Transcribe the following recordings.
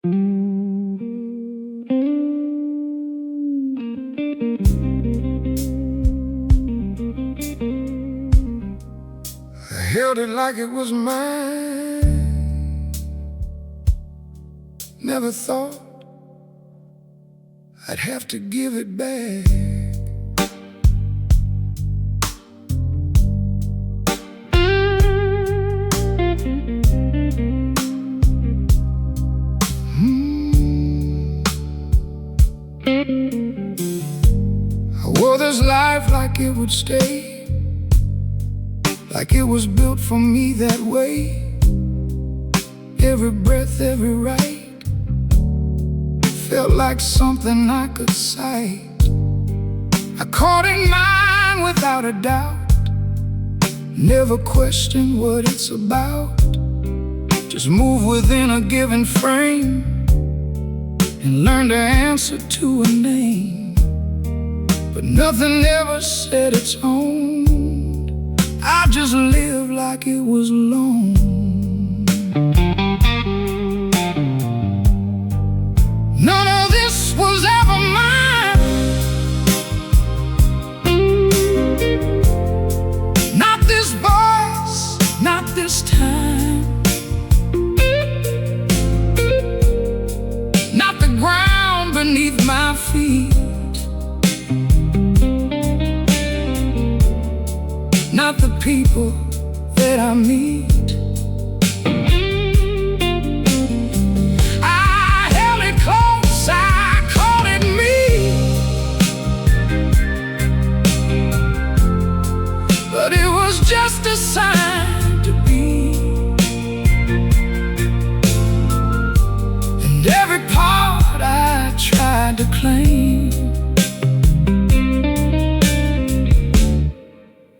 I held it like it was mine. Never thought I'd have to give it back. I wore this life like it would stay, like it was built for me that way. Every breath, every right felt like something I could cite. I caught in mine without a doubt, never question what it's about. Just move within a given frame and learn to answer to a name. But nothing ever said its own. I just lived like it was alone. None of this was ever mine. Not this voice, not this time, not the ground beneath my feet, not the people that I meet. I held it close, I called it me, but it was just a sign to be. And every part I tried to claim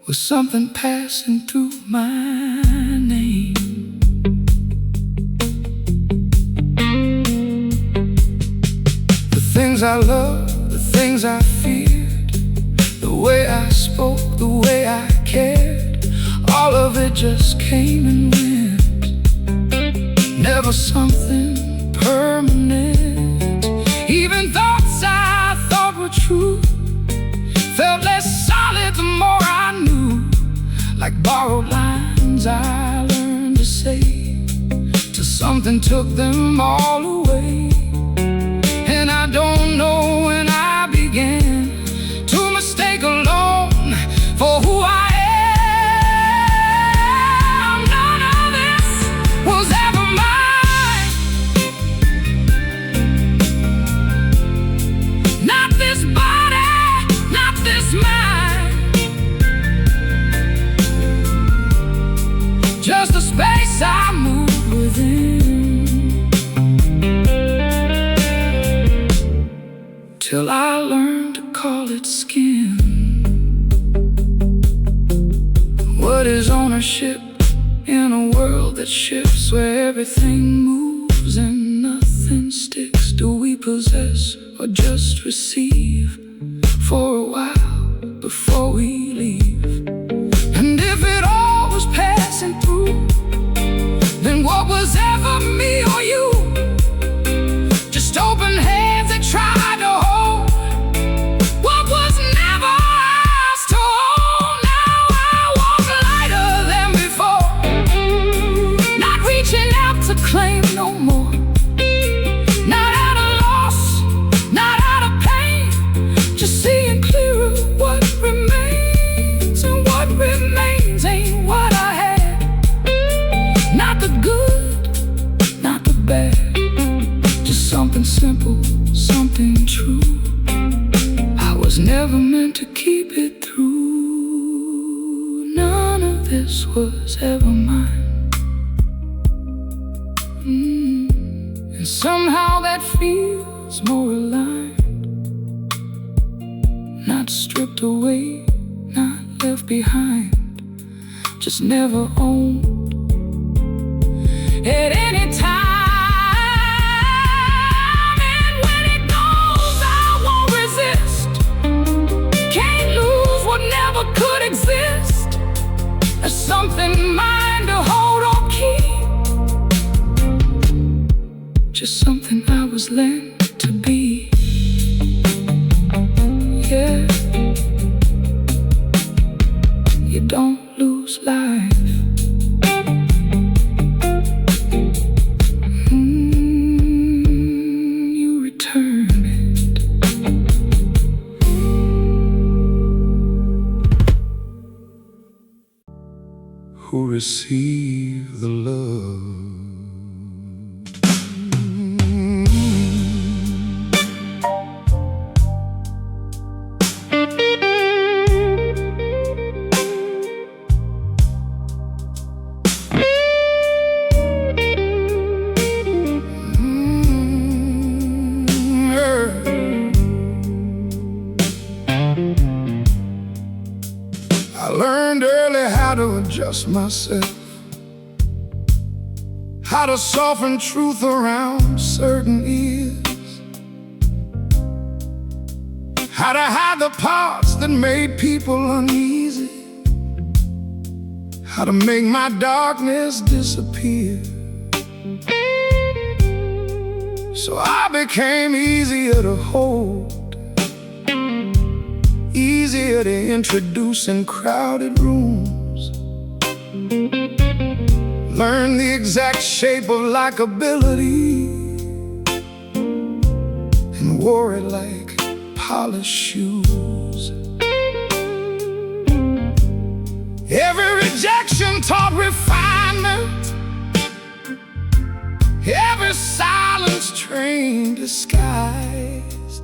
was something passing through my name. The things I loved, the things I feared, the way I spoke, the way I cared, all of it just came and went. Never something permanent. Even thoughts I thought were true felt less solid the more I knew. Like borrowed lines I learned to say till something took them all away. And I don't know when I began to mistake alone for who I am. None of this was ever mine. Not this body, not this mind, just a space I moved within, till I learned to call it skin. What is ownership in a world that shifts, where everything moves and nothing sticks? Do we possess or just receive for a while before we leave? And if it all was passing through, then what was ever me or you? Just open hands that tried to hold what was never ours to hold. Now I walk lighter than before, not reaching out to claim no more. Not at a loss, not out of pain, just seeing clearer what remains. And what remains ain't what I had. Not the good, not the bad, just something simple, something true. I was never meant to keep it through. None of this was ever mine. And somehow that feels more aligned. Not stripped away, not left behind, just never owned at any time. And when it goes, I won't resist. Can't lose what never could exist. There's something mine to hold or keep, just something than I was lent to be. Yeah, you don't lose life. You return it. Who receive the love? I learned early how to adjust myself, how to soften truth around certain ears, how to hide the parts that made people uneasy, how to make my darkness disappear. So I became easier to hold, easier to introduce in crowded rooms. Learn the exact shape of likability and wore it like polished shoes. Every rejection taught refinement, every silence trained disguise,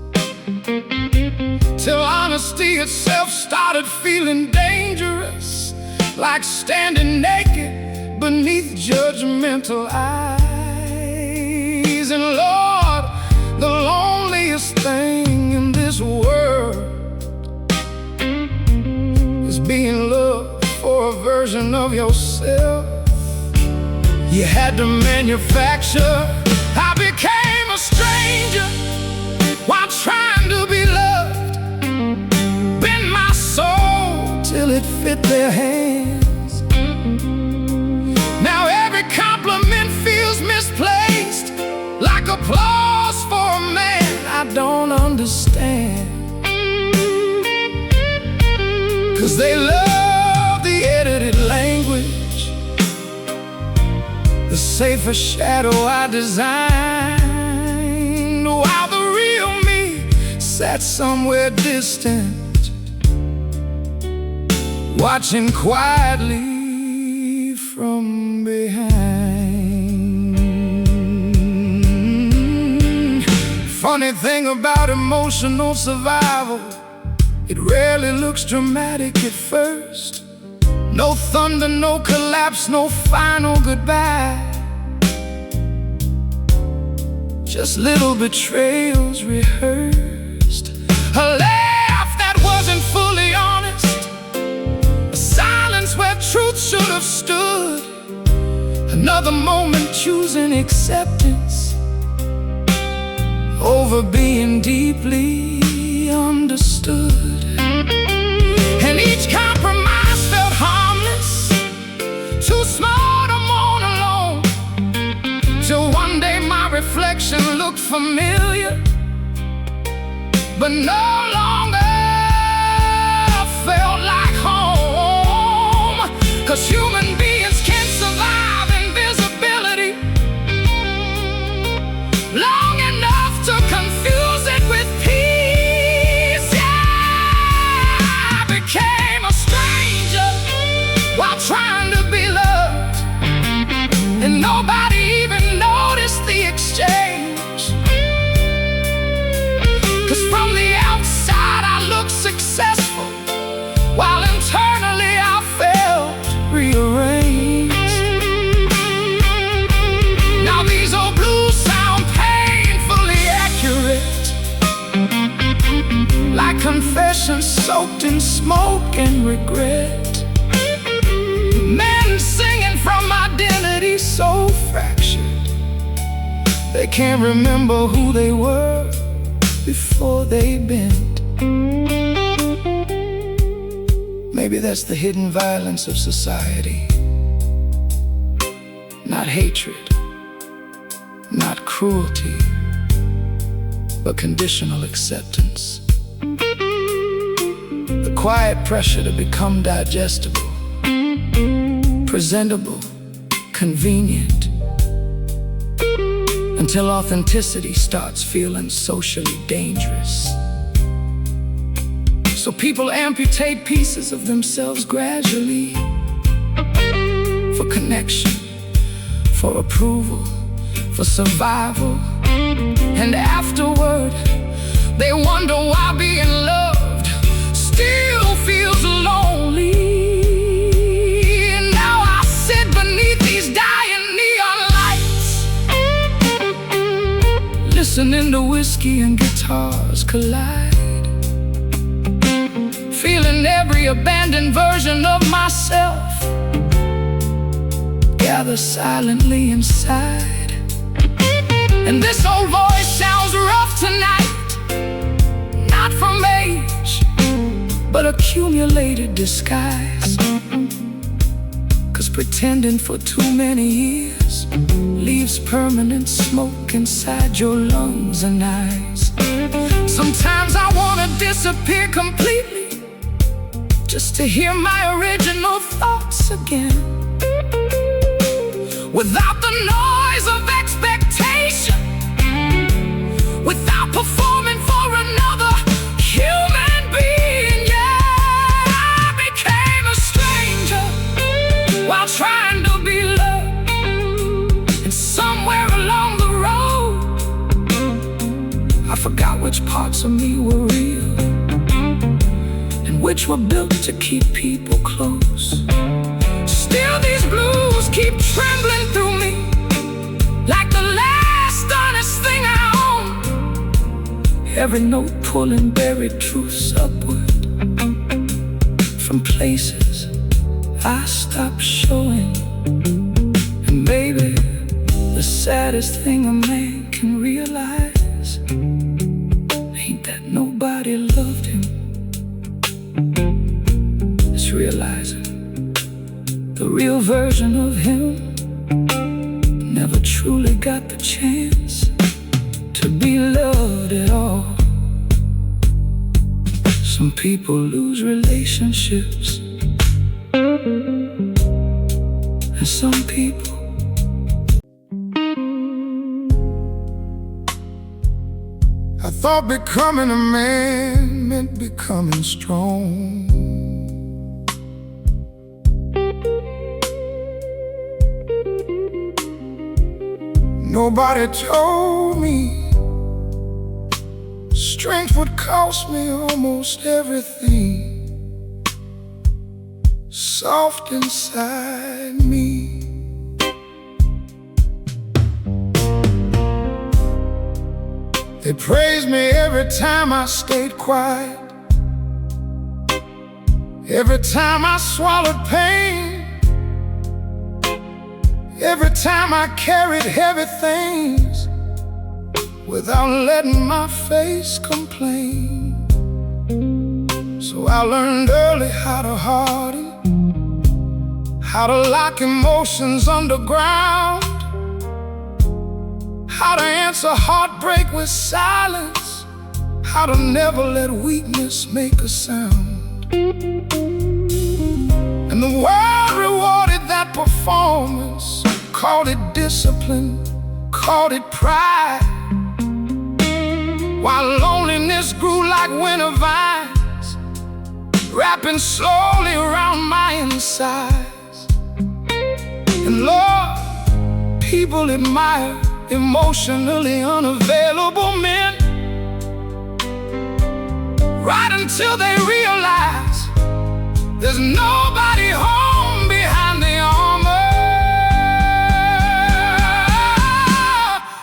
till honesty itself started feeling dangerous, like standing naked beneath judgmental eyes. And Lord, the loneliest thing in this world is being loved for a version of yourself you had to manufacture. I became a stranger while trying to be loved, bend my soul till it fit their hands. Now every compliment feels misplaced, like applause for a man I don't understand. 'Cause they love the edited language, the safer shadow I designed, while the real me sat somewhere distant, watching quietly from behind. Funny thing about emotional survival, it rarely looks dramatic at first. No thunder, no collapse, no final goodbye, just little betrayals rehearsed. A laugh that wasn't fully honest, a silence where truth should have stood, another moment choosing acceptance over being deeply understood. And each compromise felt harmless, too small to mourn alone, till one day my reflection looked familiar, but no longer felt like home. 'Cause human beings can't survive invisibility long enough to confuse it with peace. Yeah, I became a stranger while trying to be loved, and nobody even noticed the exchange. 'Cause from the outside I looked successful, while internally I felt rearranged. Now these old blues sound painfully accurate, like confessions soaked in smoke and regret. Men singing from identity so fractured, they can't remember who they were before they bent. Maybe that's the hidden violence of society. Not hatred, not cruelty, but conditional acceptance. The quiet pressure to become digestible, presentable, convenient, until authenticity starts feeling socially dangerous. So people amputate pieces of themselves gradually, for connection, for approval, for survival. And afterward, they wonder why being loved still feels lonely. And now I sit beneath these dying neon lights, listening to whiskey and guitars collide, feeling every abandoned version of myself gather silently inside. And this old voice sounds rough tonight, not from age, but accumulated disguise. 'Cause pretending for too many years leaves permanent smoke inside your lungs and eyes. Sometimes I wanna disappear completely, just to hear my original thoughts again, without the noise of expectation, without performing for another human being. Yeah, I became a stranger while trying to be loved. And somewhere along the road, I forgot which parts of me were real and which were built to keep people close. Still these blues keep trembling through me, like the last honest thing I own. Every note pulling buried truths upward from places I stopped showing. And maybe the saddest thing a man can realize ain't that nobody loved him. It's realizing the real version of him never truly got the chance to be loved at all. Some people lose relationships, and some people I thought becoming a man meant becoming strong. Nobody told me strength would cost me almost everything soft inside me. They praised me every time I stayed quiet, every time I swallowed pain, every time I carried heavy things without letting my face complain. So I learned early how to harden, how to lock emotions underground, how to answer heartbreak with silence, how to never let weakness make a sound. And the world rewarded that performance, called it discipline, called it pride, while loneliness grew like winter vines, wrapping slowly around my insides. And Lord, people admire emotionally unavailable men, right until they realize there's nobody home behind the armor.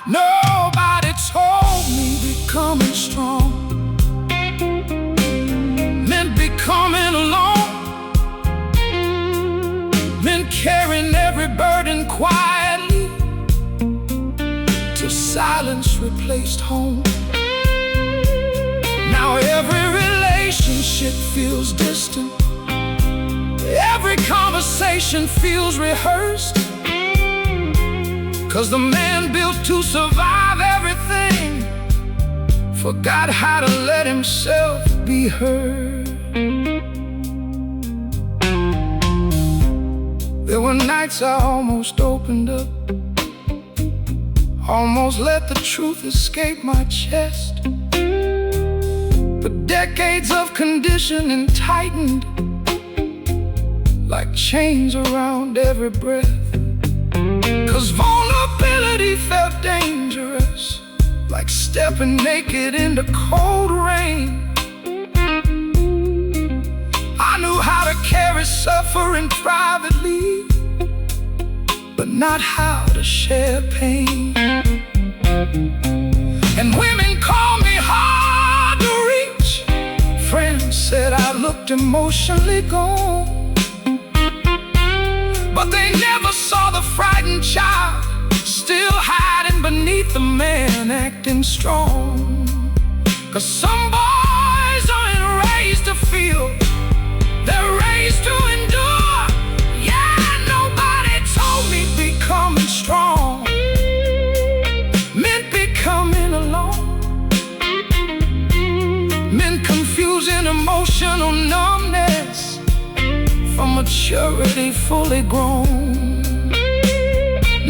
Nobody told me becoming strong meant becoming alone, meant carrying every burden quietly till silence replaced home. Now every relationship feels distant, every conversation feels rehearsed, 'cause the man built to survive everything forgot how to let himself be heard. There were nights I almost opened up, almost let the truth escape my chest. But decades of conditioning tightened like chains around every breath. 'Cause vulnerability felt dangerous, like stepping naked into cold rain. I knew how to carry suffering privately, but not how to share pain. And women called me hard to reach. Friends said I looked emotionally gone, but they never saw the frightened child still hiding beneath the man acting strong. 'Cause some boys aren't raised to feel, they're raised to endure. Yeah, nobody told me becoming strong meant becoming alone, meant confusing emotional numbness from maturity fully grown.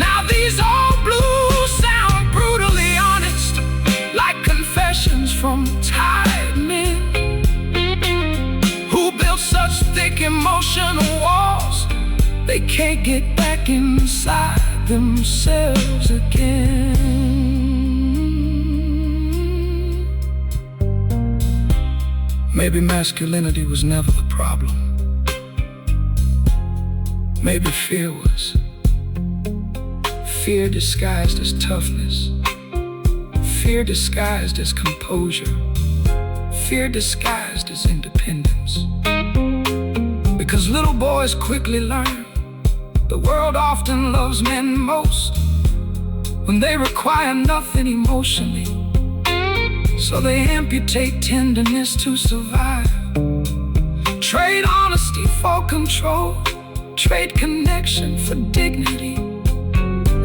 Now these old blues sound brutally honest, like confessions from tired men who built such thick emotional walls they can't get back inside themselves again. Maybe masculinity was never the problem. Maybe fear was. Fear disguised as toughness, fear disguised as composure, fear disguised as independence. Because little boys quickly learn the world often loves men most when they require nothing emotionally, so they amputate tenderness to survive, trade honesty for control, trade connection for dignity.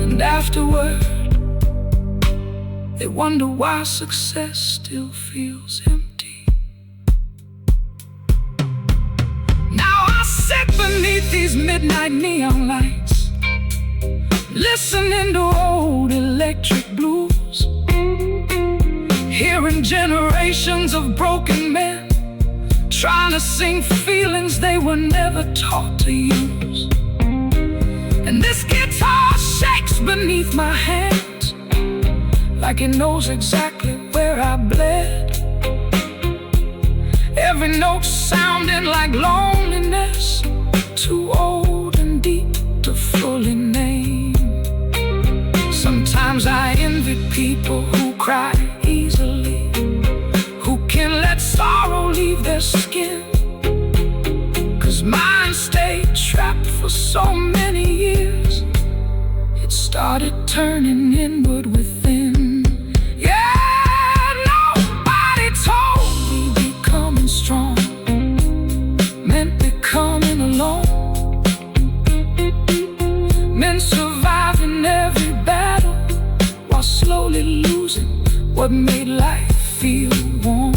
And afterward, they wonder why success still feels empty. Now I sit beneath these midnight neon lights, listening to old electric blues, hearing generations of broken men trying to sing feelings they were never taught to use. And this guitar shakes beneath my hands like it knows exactly where I bled. Every note sounding like loneliness, too old and deep to fully name. Sometimes I envy people who cry easily, who can let sorrow leave their skin. 'Cause mine stayed trapped for so many years, it started turning inward within. Yeah, nobody told me becoming strong meant becoming alone, meant surviving every battle while slowly losing what made life feel warm.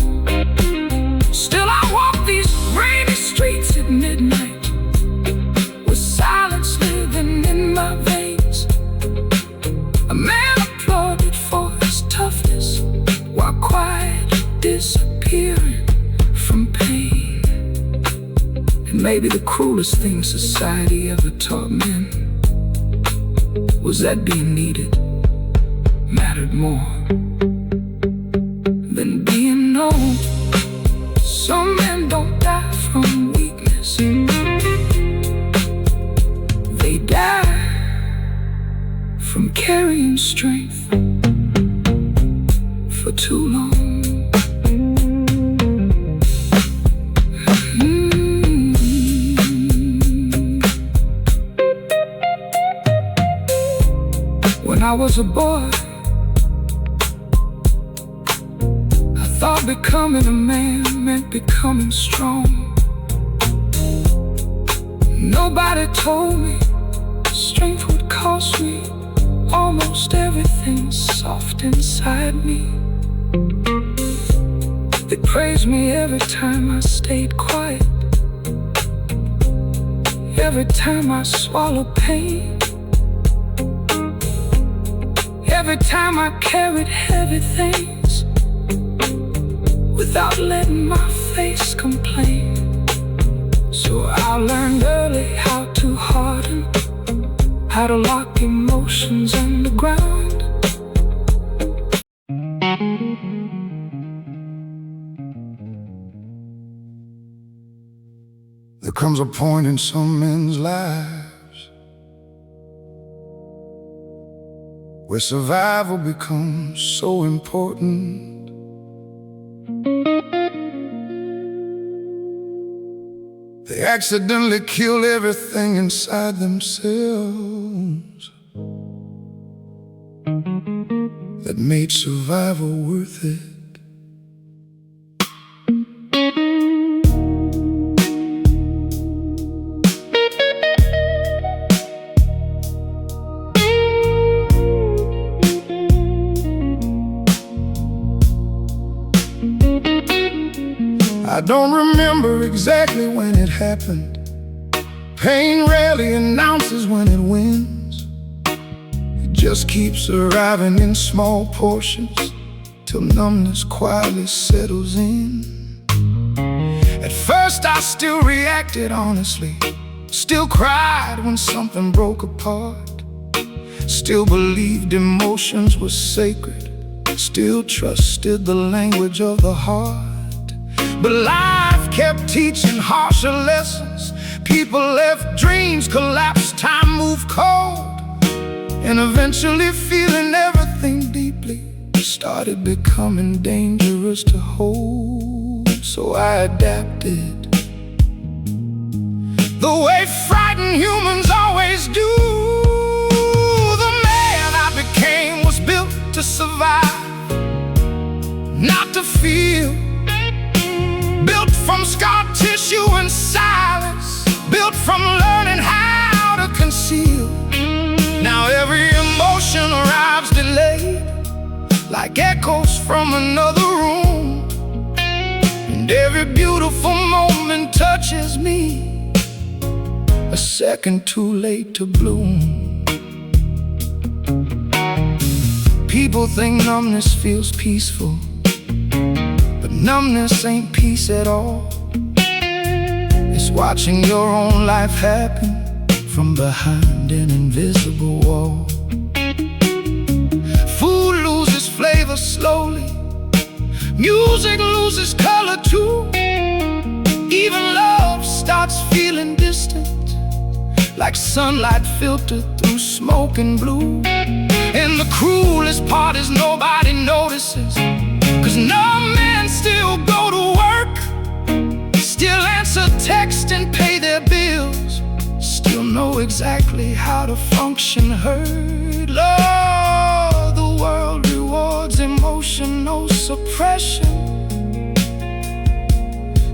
Still I walk these rainy streets at midnight, with silence living in my veins. A man applauded for his toughness, while quiet disappearing from pain. And maybe the cruelest thing society ever taught men was that being needed mattered more than being known. Some men don't die from weakness, they die from carrying strength for too long. When I was a boy, I thought becoming a man meant becoming strong. Nobody told me strength would cost me almost everything soft inside me. They praised me every time I stayed quiet, every time I swallowed pain, every time I carried heavy things without letting my face complain. So I learned early how to harden, how to lock emotions underground. There comes a point in some men's lives where survival becomes so important. They accidentally kill everything inside themselves that made survival worth it. I don't remember exactly when it happened. Pain rarely announces when it wins. It just keeps arriving in small portions till numbness quietly settles in. At first I still reacted honestly, still cried when something broke apart, still believed emotions were sacred, still trusted the language of the heart. But life kept teaching harsher lessons. People left, dreams collapsed, time moved cold, and eventually feeling everything deeply started becoming dangerous to hold. So I adapted the way frightened humans always do. The man I became was built to survive, not to feel. Built from scar tissue and silence, built from learning how to conceal. Now every emotion arrives delayed, like echoes from another room, and every beautiful moment touches me a second too late to bloom. People think numbness feels peaceful, but numbness ain't peace at all. It's watching your own life happen from behind an invisible wall. Food loses flavor slowly, music loses color too. Even love starts feeling distant, like sunlight filtered through smoke and blue. And the cruelest part is nobody notices, 'cause numb men still go to work, still answer text and pay their bills, still know exactly how to function heard. Lord, the world rewards emotional suppression,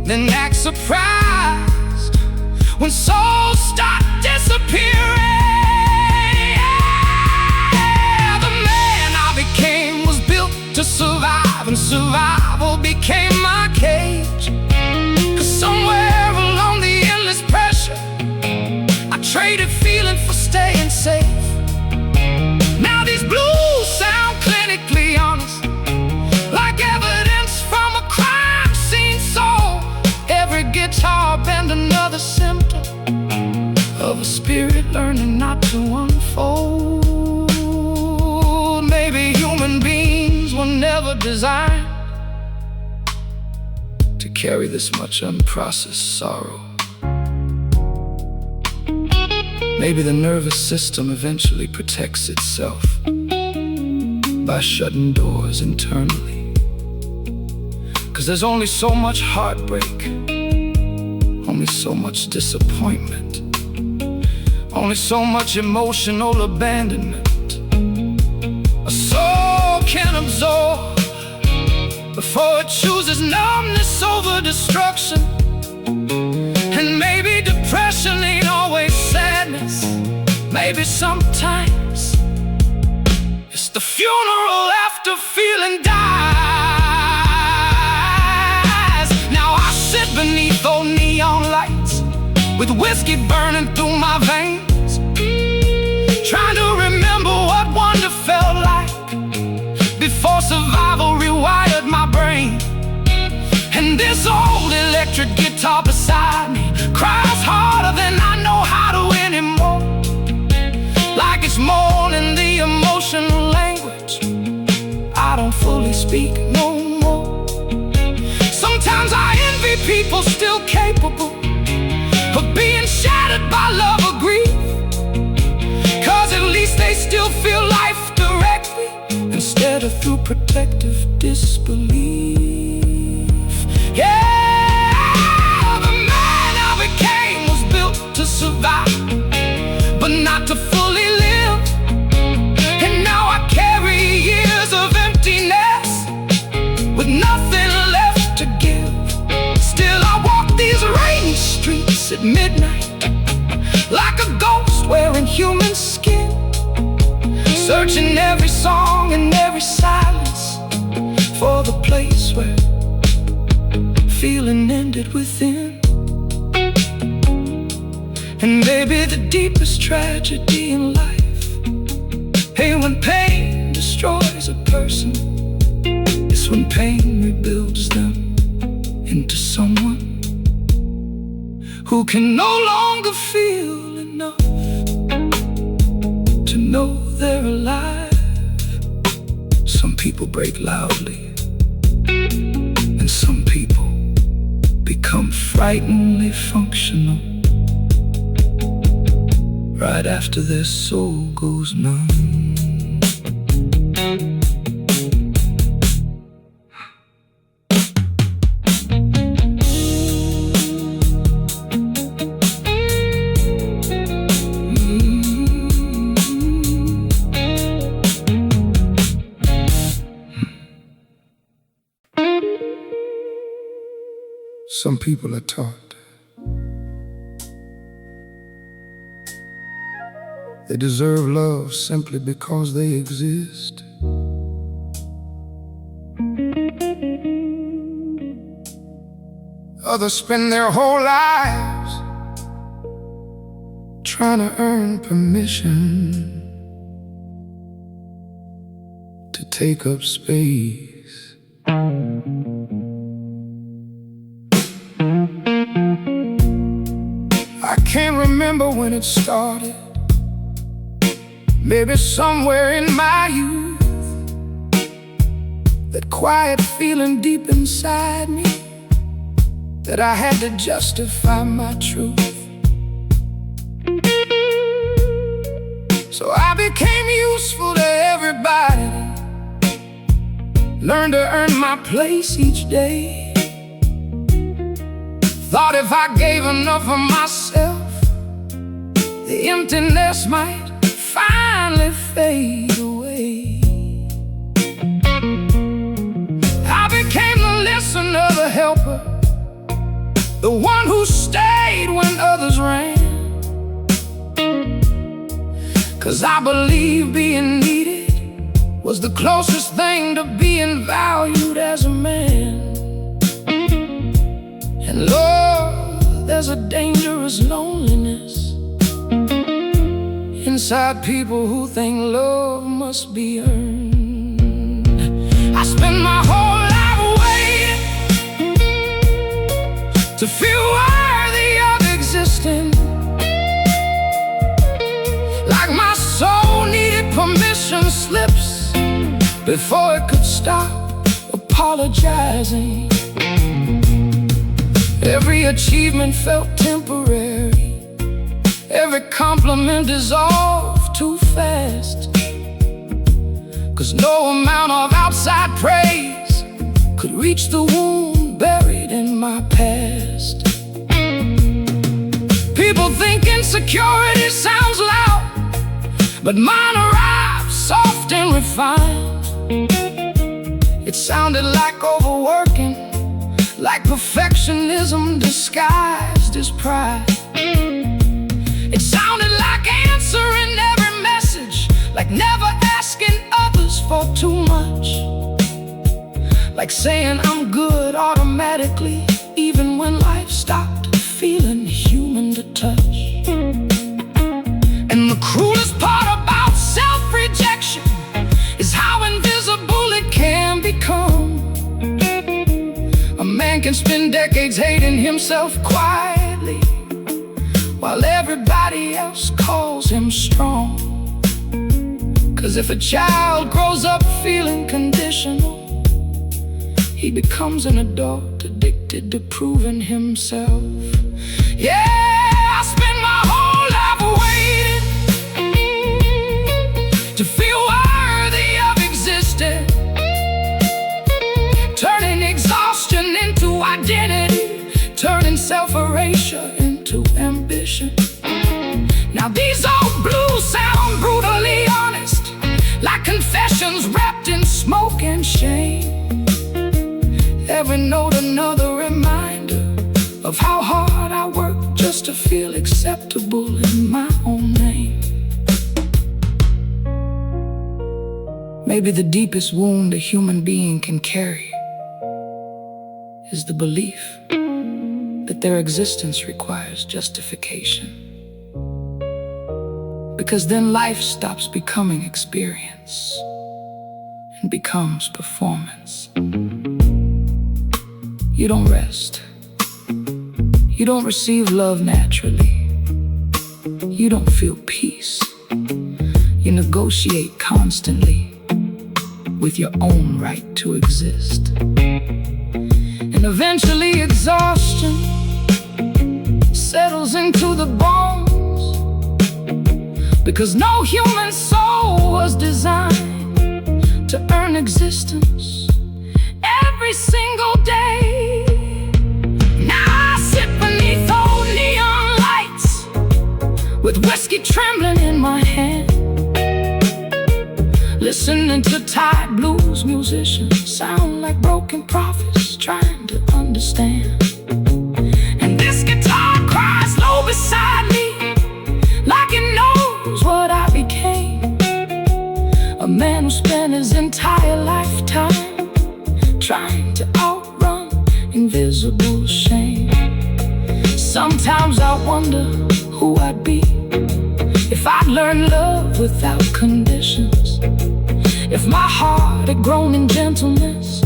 then act surprised when souls start disappearing. The man I became was built to survive, and survival became my cage. 'Cause somewhere along the endless pressure, I traded feeling for staying safe. Now these blues sound clinically honest, like evidence from a crime scene. So every guitar bend another symptom of a spirit learning not to unfold. Maybe human beings were never designed to carry this much unprocessed sorrow. Maybe the nervous system eventually protects itself by shutting doors internally. 'Cause there's only so much heartbreak, only so much disappointment, only so much emotional abandonment a soul can absorb before it chooses numbness over destruction. And maybe depression ain't always sadness, maybe sometimes it's the funeral after feeling died. whiskey burning through my veins, trying to remember what wonder felt like before survival rewired my brain. And this old electric guitar beside me cries harder than I know how to anymore, like it's mourning the emotional language I don't fully speak no more. Sometimes I envy people still capable of being shattered by love or grief, 'cause at least they still feel life directly instead of through protective disbelief. Yeah, the man I became was built to survive, but not to fully live. And now I carry years of emptiness with nothing left to give. Still I walk these rainy streets at midnight like a ghost wearing human skin, searching every song and every silence for the place where feeling ended within. And maybe the deepest tragedy in life, hey, when pain destroys a person, it's when pain rebuilds them into someone who can no longer feel enough to know they're alive. Some people break loudly, and some people become frighteningly functional right after their soul goes numb. Some people are taught they deserve love simply because they exist. Others spend their whole lives trying to earn permission to take up space. I can't remember when it started. Maybe somewhere in my youth, that quiet feeling deep inside me that I had to justify my truth. So I became useful to everybody, learned to earn my place each day. Thought if I gave enough of myself, the emptiness might finally fade away. I became the listener, the helper, the one who stayed when others ran. 'Cause I believe being needed was the closest thing to being valued as a man. And Lord, there's a dangerous loneliness inside people who think love must be earned. I spend my whole life waiting to feel worthy of existing, like my soul needed permission slips before it could stop apologizing. Every achievement felt temporary, every compliment dissolved too fast. 'Cause no amount of outside praise could reach the wound buried in my past. People think insecurity sounds loud, but mine arrived soft and refined. It sounded like overworking, like perfectionism disguised as pride. It sounded like answering every message, like never asking others for too much, like saying I'm good automatically even when life stopped feeling human to touch. And the cruelest part about self-rejection is how invisible it can become. A man can spend decades hating himself quietly, while everybody else calls him strong. 'Cause if a child grows up feeling conditional, he becomes an adult addicted to proving himself. Yeah, I spent my whole life waiting to feel worthy of existing, turning exhaustion into identity, turning self-erasure into ambition. Now these old blues sound brutally honest, like confessions wrapped in smoke and shame. Every note another reminder of how hard I work just to feel acceptable in my own name. Maybe the deepest wound a human being can carry is the belief that their existence requires justification. Because then life stops becoming experience and becomes performance. You don't rest. You don't receive love naturally. You don't feel peace. You negotiate constantly with your own right to exist. And eventually exhaustion settles into the bones, because no human soul was designed to earn existence every single day. Now I sit beneath old neon lights with whiskey trembling in my hand, listening to tired blues musicians sound like broken prophets trying to understand. And this guitar cries low beside me, like it knows what I became. A man who spent his entire lifetime trying to outrun invisible shame. Sometimes I wonder who I'd be if I'd learned love without conditions, if my heart had grown in gentleness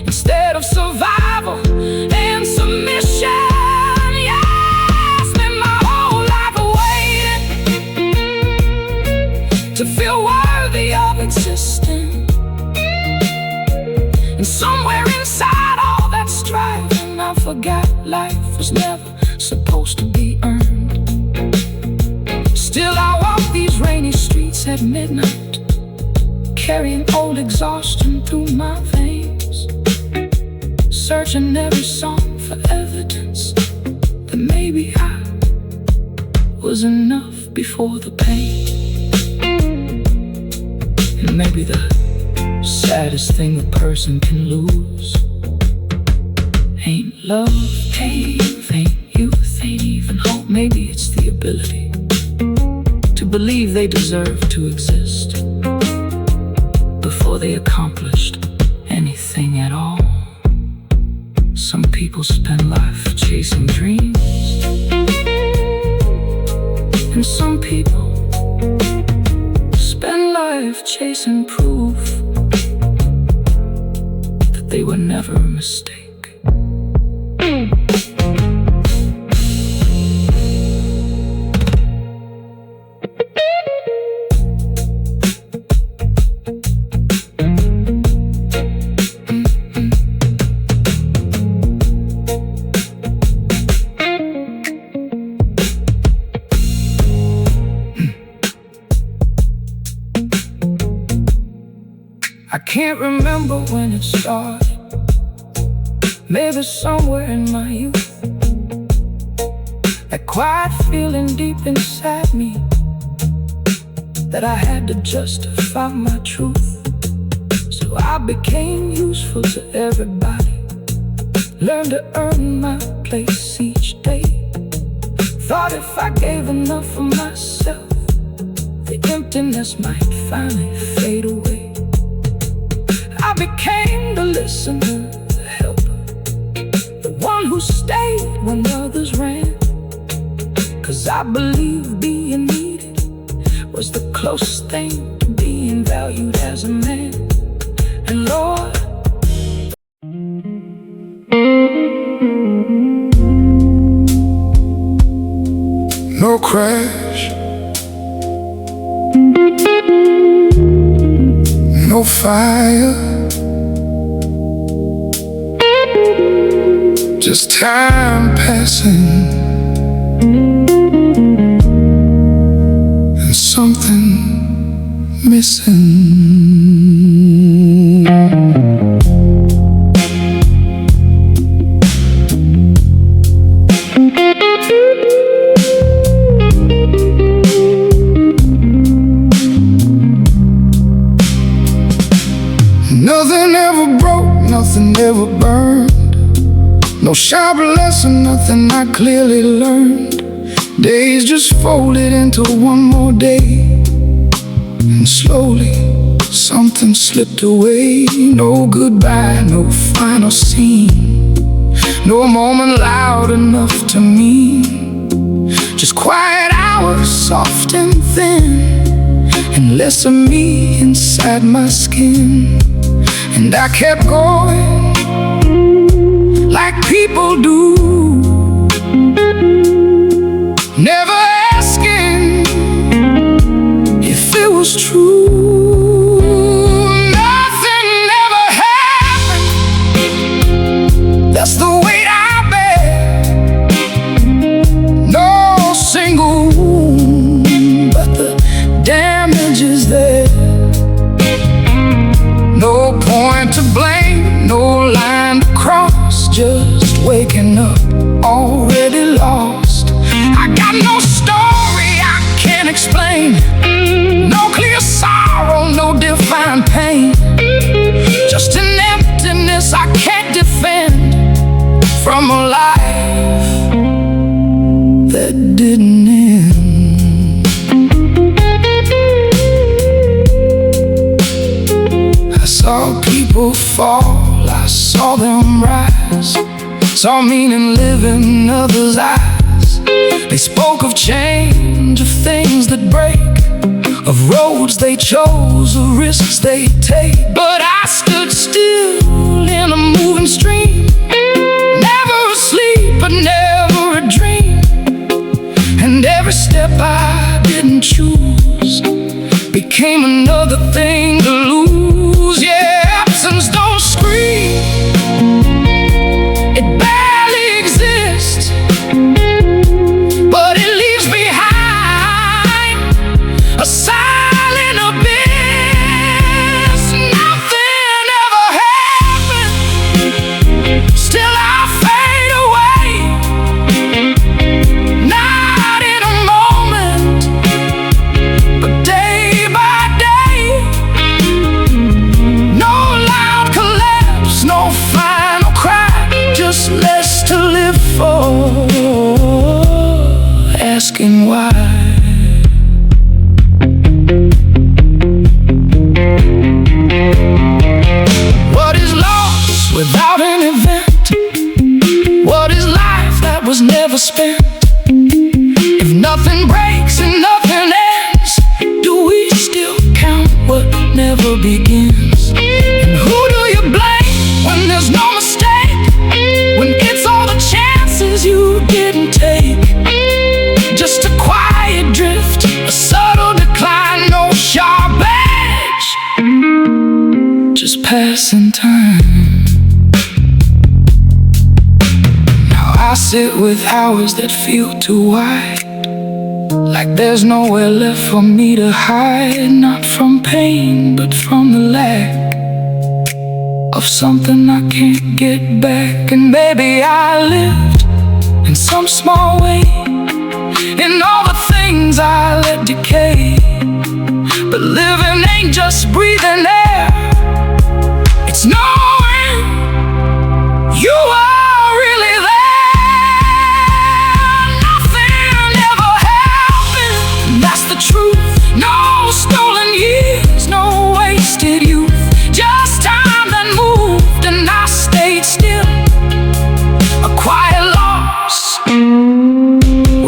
instead of survival and submission. Yeah, I spent my whole life waiting to feel worthy of existing. And somewhere inside all that striving, I forgot life was never supposed to be earned. Still I walk these rainy streets at midnight, carrying old exhaustion through my veins, searching every song for evidence that maybe I was enough before the pain. And maybe the saddest thing a person can lose ain't love, ain't youth, ain't even hope. Maybe it's the ability to believe they deserve to exist before they accomplished anything at all. Some people spend life chasing dreams, and some people spend life chasing proof that they were never a mistake. I can't remember when it started. Maybe somewhere in my youth, that quiet feeling deep inside me that I had to justify my truth. So I became useful to everybody, learned to earn my place each day. Thought if I gave enough of myself, the emptiness might finally fade away. I became the listener, the helper, the one who stayed when others ran. I believe being needed was the closest thing to being valued as a man. And Lord, no crash, no fire, just time passing and something missing. Nothing ever broke, nothing ever burned. No sharp lesson, nothing I clearly learned. Days just folded into one more day, and slowly something slipped away. No goodbye, no final scene, no moment loud enough to mean. Just quiet hours, soft and thin, and less of me inside my skin. And I kept going like people do, never asking if it was true. Nothing ever happened, that's the weight I bear. No single wound, but the damage is there. No point to blame, no line to cross, just waking up already lost. I got no story I can't explain, no clear sorrow, no defined pain, just an emptiness I can't defend from a life that didn't end. I saw people fall, I saw them rise, saw meaning live in others' eyes. They spoke of change, of things that break, of roads they chose, of risks they take. But I stood still in a moving stream, never asleep, but never a dream. And every step I didn't choose became another thing to lose. Yeah, absence don't scream, it barely exists, but it leaves behind a silent abyss. Nothing ever happened, still I fade away, not in a moment, but day by day. No loud collapse, no final cry, just less to live for, asking why. What is lost without an event? What is life that was never spent? If nothing breaks and nothing ends, do we still count what never begins? And who do you blame when there's no mistake, when it's all the chances you didn't take? Just a quiet drift, a subtle decline, no sharp edge, just passing time. Now I sit with hours that feel too wide, like there's nowhere left for me to hide. Not from pain, but from the lack of something I can't get back. And maybe I lived in some small way, in all the things I let decay. But living ain't just breathing air, it's knowing you are really there. Nothing ever happened, that's the truth. No stolen years, no wasted youth, just time that moved and I stayed still. A quiet loss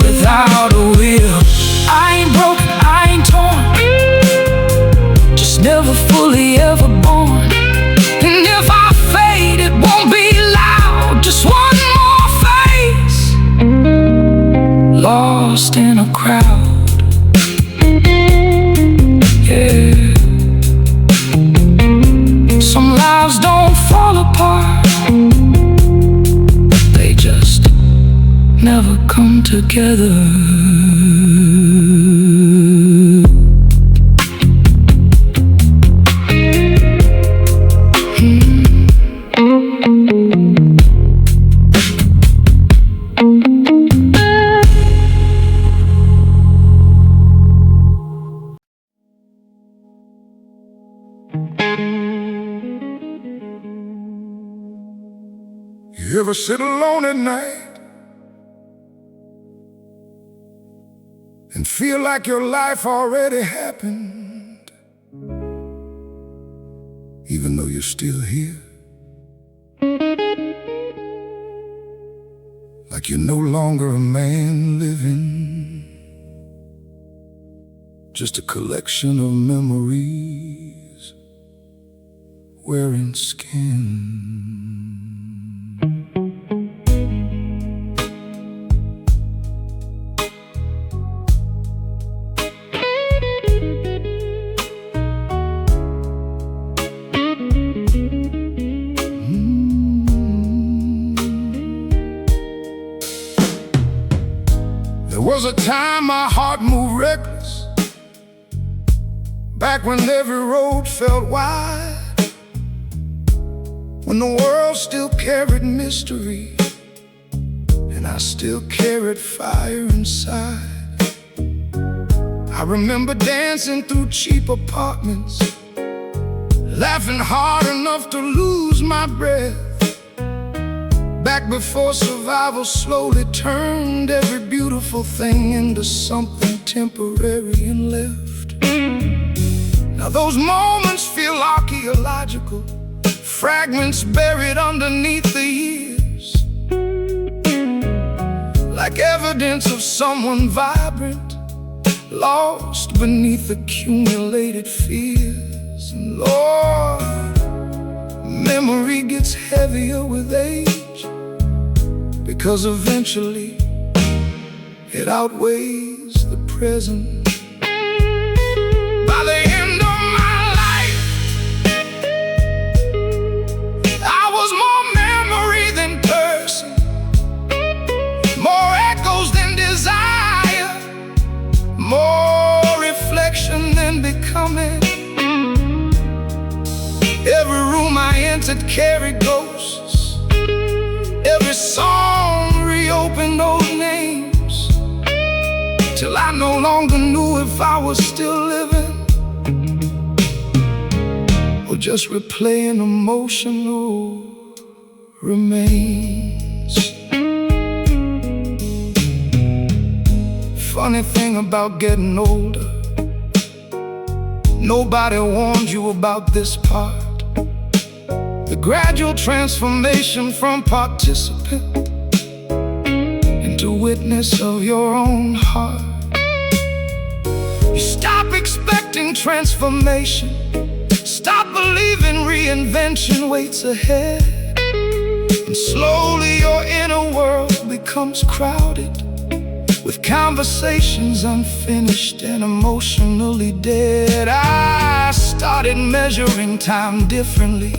without a will. fall apart. They just never come together. You ever sit alone at night and feel like your life already happened, even though you're still here? Like you're no longer a man living, just a collection of memories wearing skin. There was a time my heart moved reckless, back when every road felt wide, when the world still carried mystery and I still carried fire inside. I remember dancing through cheap apartments, laughing hard enough to lose my breath, back before survival slowly turned every beautiful thing into something temporary and left. Now those moments feel archaeological, fragments buried underneath the years, like evidence of someone vibrant, lost beneath accumulated fears. And Lord, memory gets heavier with age, because eventually it outweighs the present. By the end of my life, I was more memory than person, more echoes than desire, more reflection than becoming. Every room I entered carried ghosts, every song reopened old names, till I no longer knew if I was still living or just replaying emotional remains. Funny thing about getting older, nobody warned you about this part, the gradual transformation from participant into witness of your own heart. You stop expecting transformation, stop believing reinvention waits ahead, and slowly your inner world becomes crowded with conversations unfinished and emotionally dead. I started measuring time differently,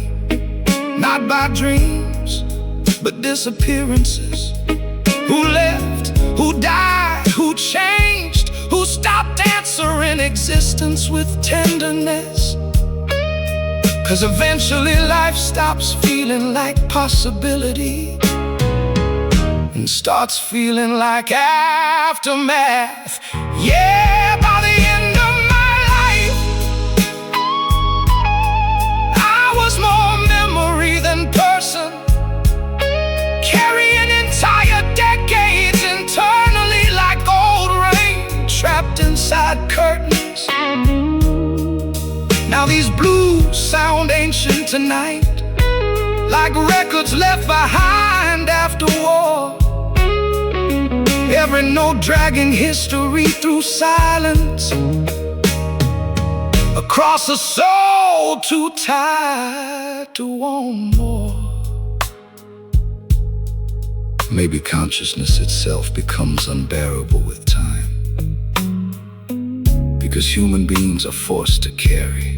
not by dreams, but disappearances. Who left, who died, who changed, who stopped answering existence with tenderness. 'Cause eventually life stops feeling like possibility and starts feeling like aftermath. Yeah, by the end of my life, I was more memory than person, carrying entire decades internally like old rain trapped inside curtains. Now these blues sound ancient tonight, like records left behind after war. Every note dragging history through silence, across a soul too tired to want more. Maybe consciousness itself becomes unbearable with time, because human beings are forced to carry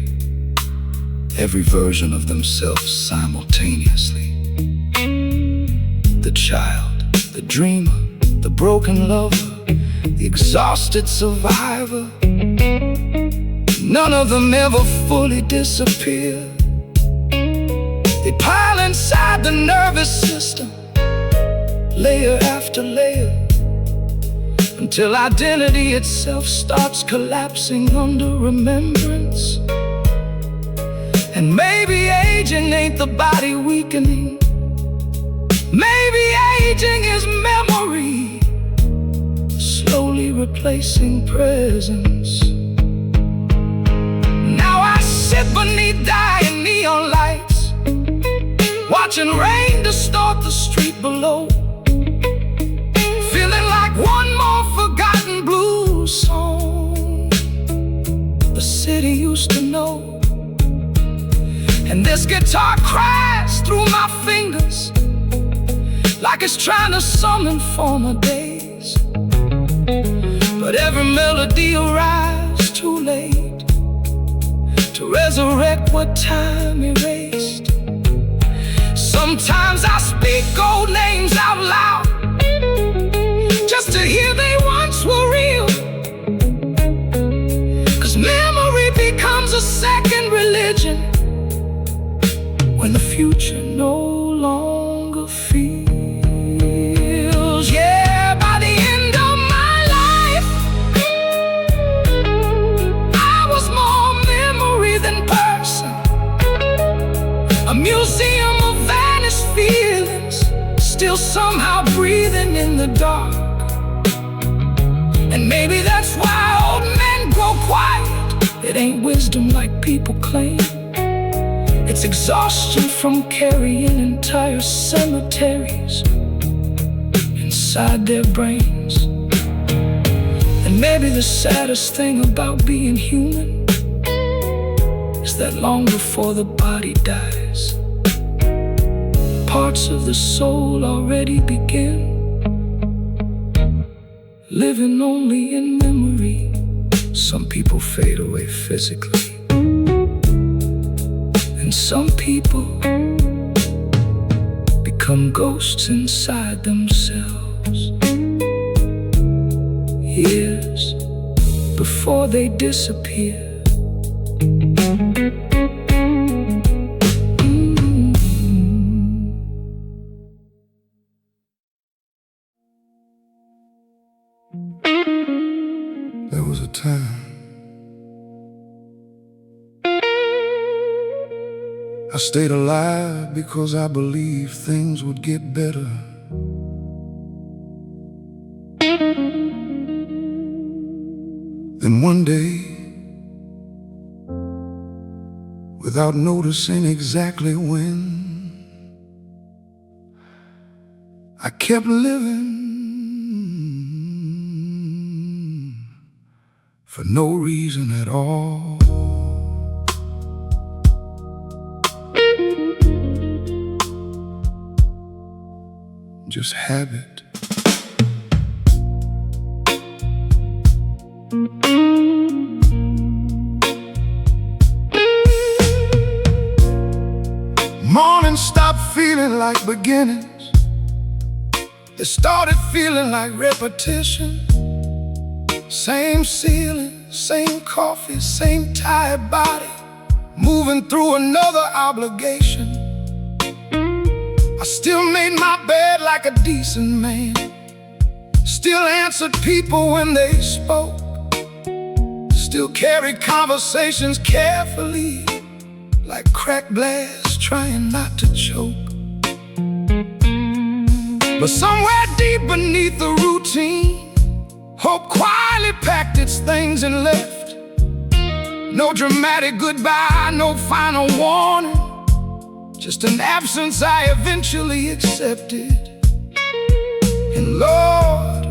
every version of themselves simultaneously. The child, the dreamer, the broken lover, the exhausted survivor. None of them ever fully disappear. They pile inside the nervous system, layer after layer, until identity itself starts collapsing under remembrance. And maybe aging ain't the body weakening. Maybe aging is memory slowly replacing presence. Now I sit beneath dying neon lights, watching rain distort the street below, feeling like one more forgotten blues song the city used to know. And this guitar cries through my fingers like it's trying to summon former days. But every melody arrives too late to resurrect what time erased. Sometimes I speak old names out loud just to hear they once were real. 'Cause memory becomes a second religion when the future no longer feels. Yeah, by the end of my life, I was more memory than person, a museum of vanished feelings, still somehow breathing in the dark. And maybe that's why old men grow quiet. It ain't wisdom like people claim. It's exhaustion from carrying entire cemeteries inside their brains. And maybe the saddest thing about being human is that long before the body dies, parts of the soul already begin living only in memory. Some people fade away physically, and some people become ghosts inside themselves, years before they disappear. There was a time I stayed alive because I believed things would get better. Then one day, without noticing exactly when, I kept living for no reason at all. Just habit. Mornings stopped feeling like beginnings. It started feeling like repetition. Same ceiling, same coffee, same tired body, moving through another obligation. I still made my bed like a decent man, still answered people when they spoke, still carried conversations carefully, like cracked glass trying not to choke. But somewhere deep beneath the routine, hope quietly packed its things and left. No dramatic goodbye, no final warning, just an absence I eventually accepted. And Lord,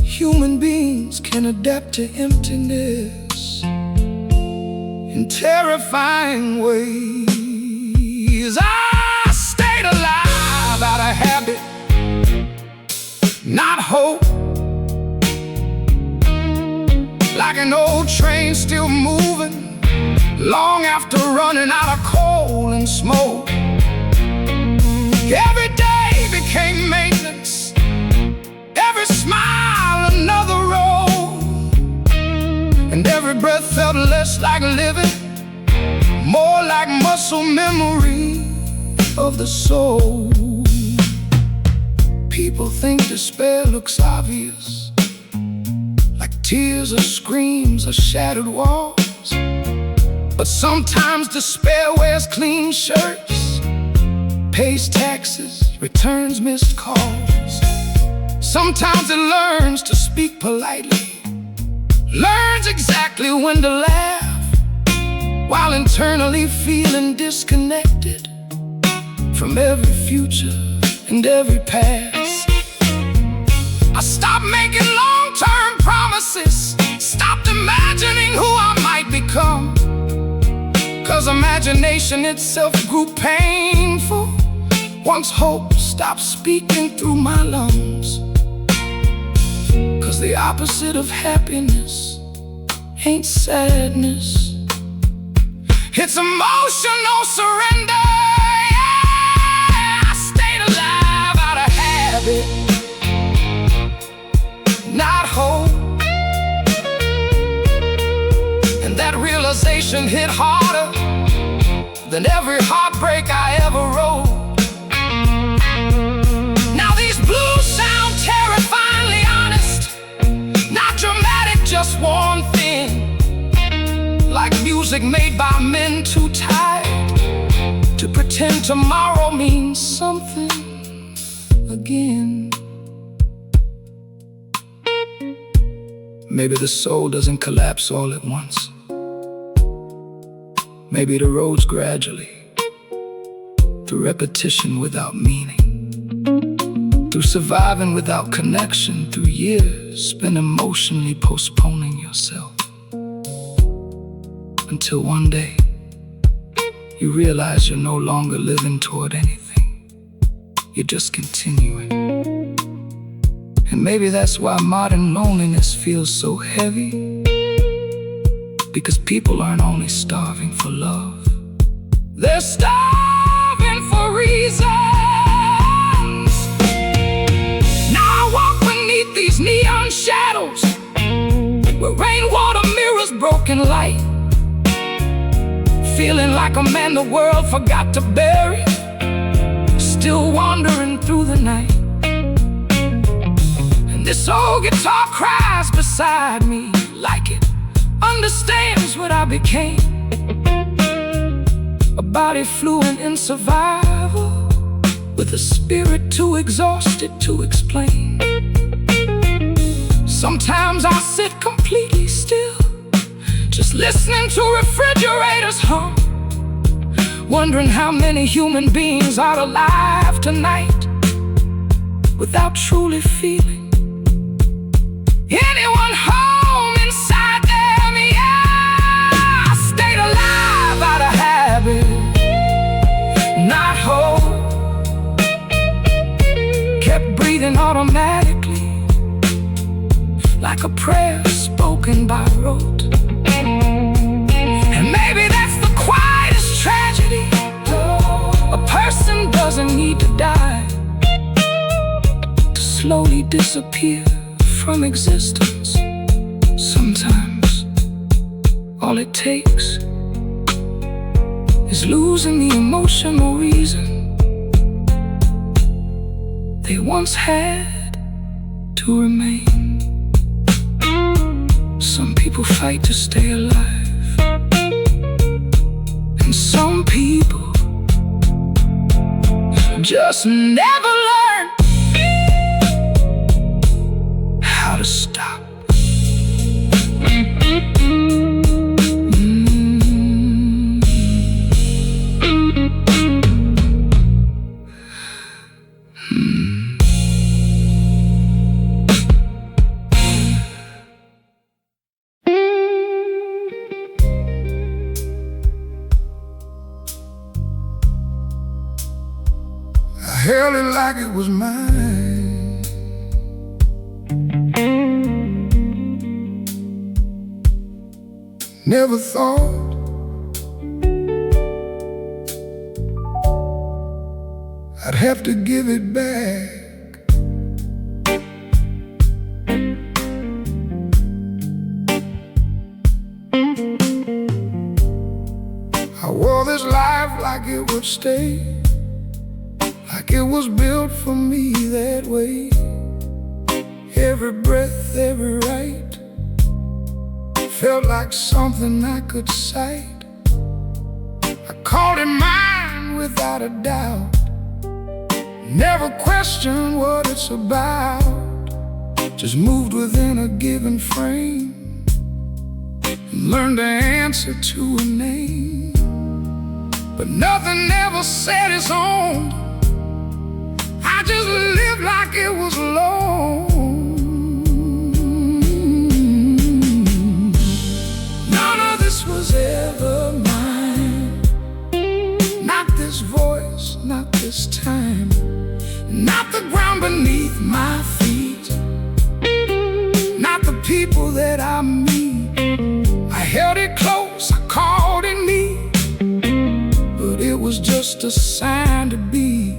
human beings can adapt to emptiness in terrifying ways. I stayed alive out of habit, not hope. Like an old train still moving, long after running out of coal and smoke. Every day became maintenance, every smile another road, and every breath felt less like living, more like muscle memory of the soul. People think despair looks obvious, like tears or screams or shattered walls. But sometimes despair wears clean shirts, pays taxes, returns missed calls. Sometimes it learns to speak politely, learns exactly when to laugh, while internally feeling disconnected from every future and every past. I stopped making long-term promises, stopped imagining who I might become, 'cause imagination itself grew painful once hope stopped speaking through my lungs. 'Cause the opposite of happiness ain't sadness, it's emotional surrender. Yeah, I stayed alive out of habit, not hope. And that realization hit harder than every heartbreak I ever wrote. Now these blues sound terrifyingly honest, not dramatic, just worn thin, like music made by men too tired to pretend tomorrow means something again. Maybe the soul doesn't collapse all at once. Maybe it erodes gradually, through repetition without meaning, through surviving without connection, through years spent emotionally postponing yourself, until one day you realize you're no longer living toward anything, you're just continuing. And maybe that's why modern loneliness feels so heavy, because people aren't only starving for love, they're starving for reasons. Now I walk beneath these neon shadows, where rainwater mirrors broken light, feeling like a man the world forgot to bury, still wandering through the night. And this old guitar cries beside me, like it understands what I became, a body fluent in survival, with a spirit too exhausted to explain. Sometimes I sit completely still, just listening to refrigerators hum, wondering how many human beings are alive tonight without truly feeling anyone home inside them. Yeah, I stayed alive out of habit, not hope. Kept breathing automatically, like a prayer spoken by rote. And maybe that's the quietest tragedy. A person doesn't need to die to slowly disappear from existence. Sometimes all it takes is losing the emotional reason they once had to remain. Some people fight to stay alive, and some people just never learn how to stop. I held it like it was mine. Never thought I'd have to give it back. I wore this life like it would stay, like it was built for me that way. Every breath, every right felt like something I could cite. I called it mine without a doubt, never questioned what it's about. Just moved within a given frame and learned to answer to a name. But nothing ever set its own. I just lived like it was alone. None of this was ever mine. Not this voice, not this time, not the ground beneath my feet, not the people that I meet. I held it close, I called it me, but it was just a sign to be.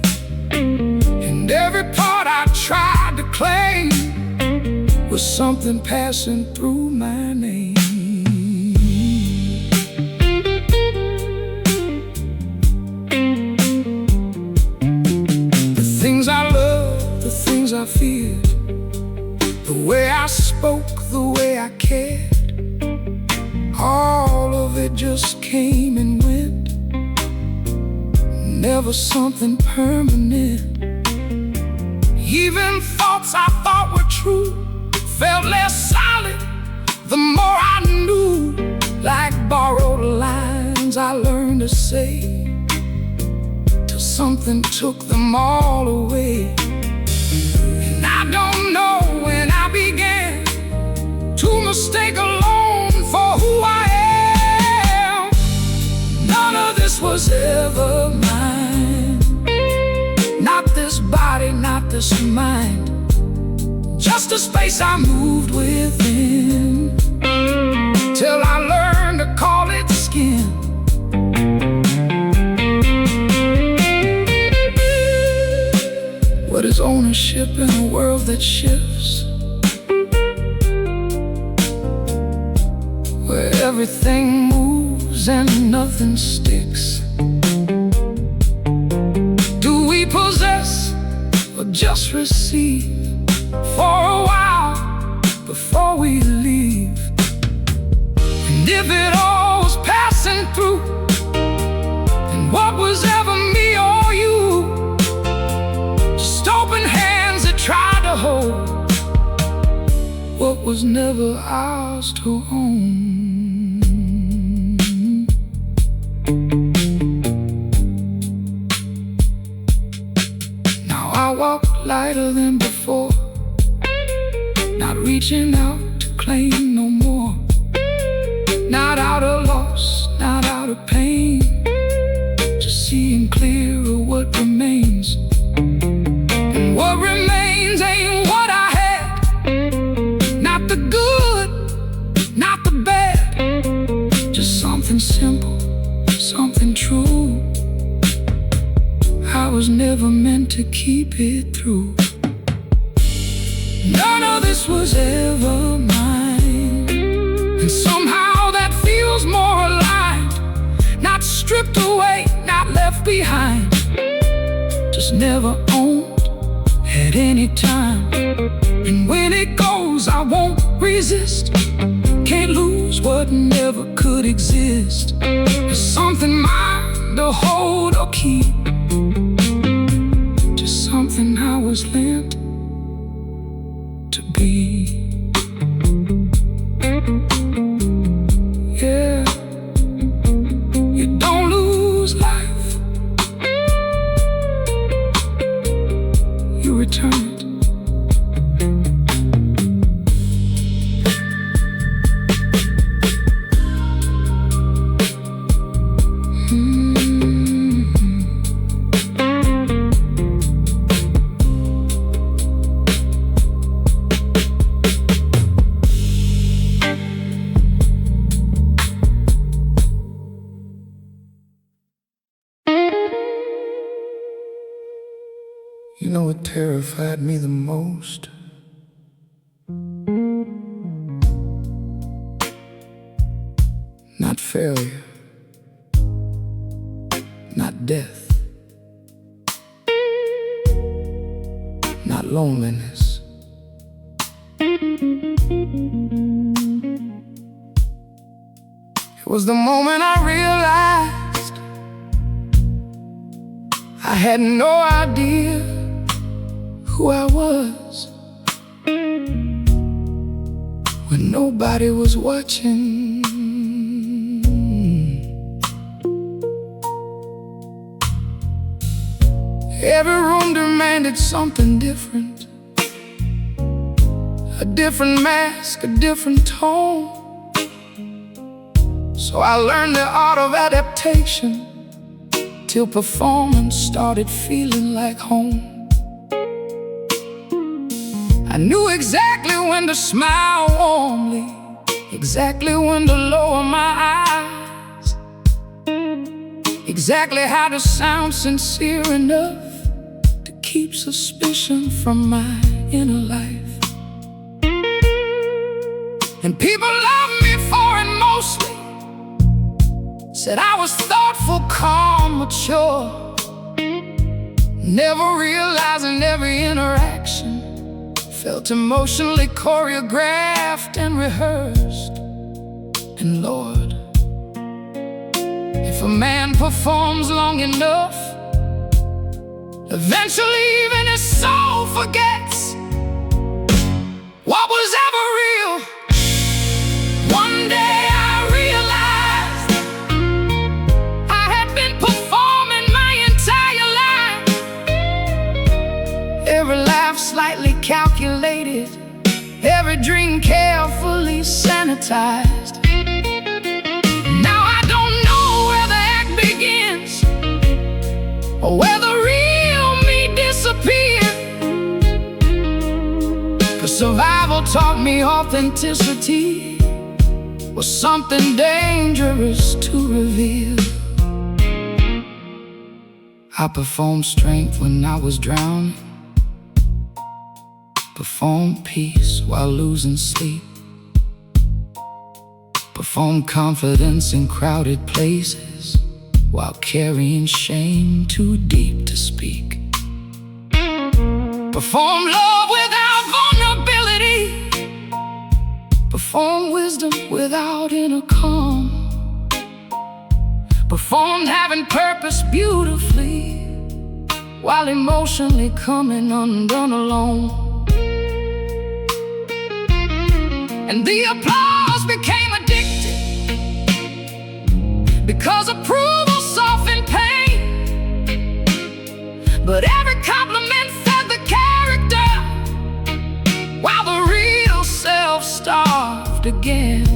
And every part I tried to claim was something passing through my name. The things I loved, the things I feared, the way I spoke, the way I cared, all of it just came and went. Never something permanent. Even thoughts I thought were true felt less solid the more I knew. Like borrowed lines I learned to say, till something took them all away. And I don't know when I began to mistake alone for who I am. None of this was ever mine. Not this body, not this mind, just a space I moved within, till I learned to call it skin. What is ownership in a world that shifts, where everything moves and nothing sticks? Do we possess or just receive for a while before we leave? And if it all was passing through, then what was ever me or you? Just open hands that tried to hold what was never ours to own. Now I walk lighter than before, not reaching out to claim no more. Not out of loss, not out of pain, just seeing clearer what remains. And what remains ain't what I had, not the good, not the bad, just something simple, something true. I was never meant to keep it through. None of this was ever mine, and somehow that feels more aligned. Not stripped away, not left behind, just never owned at any time. And when it goes, I won't resist. Can't lose what never could exist. There's something mine to hold or keep, just something I was lent to be. Yeah, you don't lose life, you return it. You know what terrified me the most? Not failure, not death, not loneliness. It was the moment I realized I had no idea who I was when nobody was watching. Every room demanded something different, a different mask, a different tone. So I learned the art of adaptation till performance started feeling like home. I knew exactly when to smile warmly, exactly when to lower my eyes, exactly how to sound sincere enough to keep suspicion from my inner life. And people loved me for it mostly, said I was thoughtful, calm, mature, never realizing every interaction felt emotionally choreographed and rehearsed. And Lord, if a man performs long enough, eventually even his soul forgets what was ever real. One day I realized I had been performing my entire life. Every laugh slightly calculated, every dream carefully sanitized. Now I don't know where the act begins or where the real me disappeared. 'Cause survival taught me authenticity was something dangerous to reveal. I performed strength when I was drowning, performed peace while losing sleep, performed confidence in crowded places while carrying shame too deep to speak. Perform love without vulnerability, perform wisdom without inner calm, performed having purpose beautifully while emotionally coming undone alone. And the applause became addictive because approval softened pain. But every compliment fed the character while the real self starved again.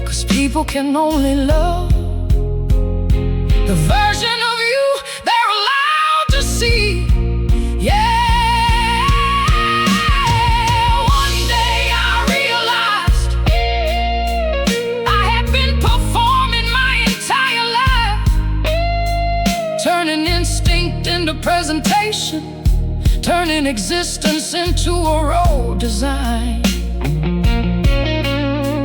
'Cause people can only love the version of you they're allowed to see. Yeah. Turning instinct into presentation, turning existence into a role design.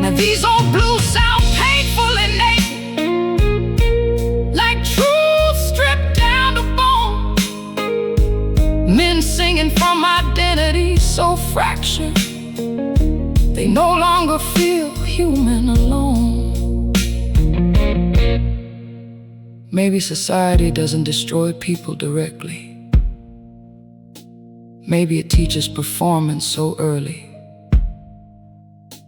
Now these old blues sound painful and naked, like truth stripped down to bone. Men singing from identity so fractured, they no longer feel human alone. Maybe society doesn't destroy people directly. Maybe it teaches performance so early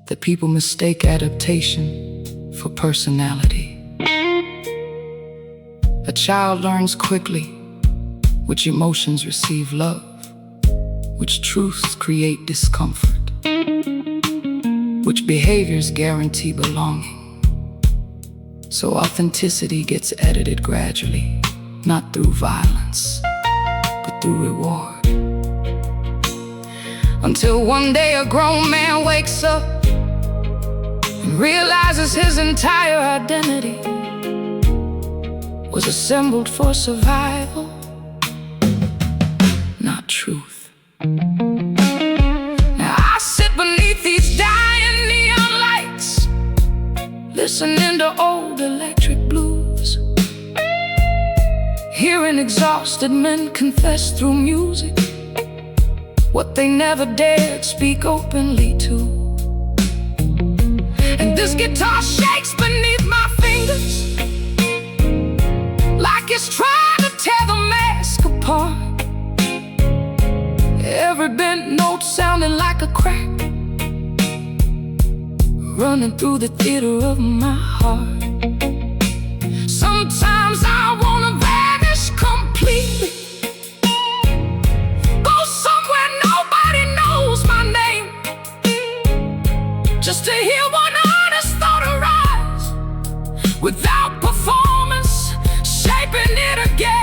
that people mistake adaptation for personality. A child learns quickly which emotions receive love, which truths create discomfort, which behaviors guarantee belonging. So authenticity gets edited gradually, not through violence, but through reward. Until one day a grown man wakes up and realizes his entire identity was assembled for survival, not truth. Now I sit beneath these dying neon lights, listening to old electric blues, hearing exhausted men confess through music what they never dared speak openly to. And this guitar shakes beneath my fingers like it's trying to tear the mask apart. Every bent note sounding like a crack, running through the theater of my heart. Sometimes I wanna vanish completely, go somewhere nobody knows my name, just to hear one honest thought arise, without performance, shaping it again.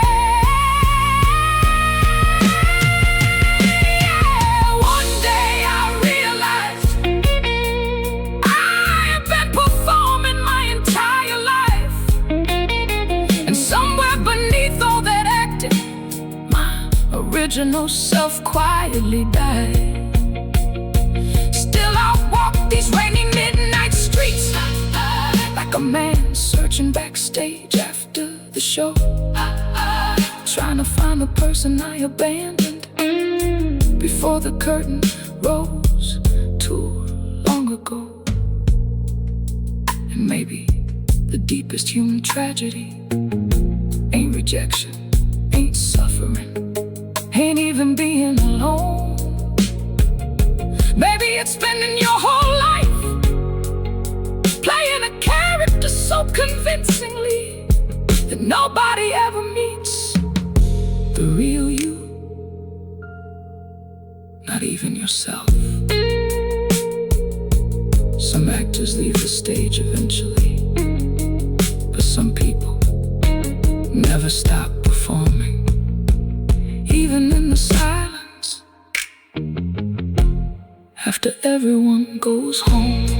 Original self quietly died. Still I walk these rainy midnight streets like a man searching backstage after the show, trying to find the person I abandoned before the curtain rose too long ago. And maybe the deepest human tragedy ain't rejection, ain't suffering, ain't even being alone. Maybe it's spending your whole life playing a character so convincingly that nobody ever meets the real you, not even yourself. Some actors leave the stage eventually, but some people never stop performing. Even in the silence, after everyone goes home.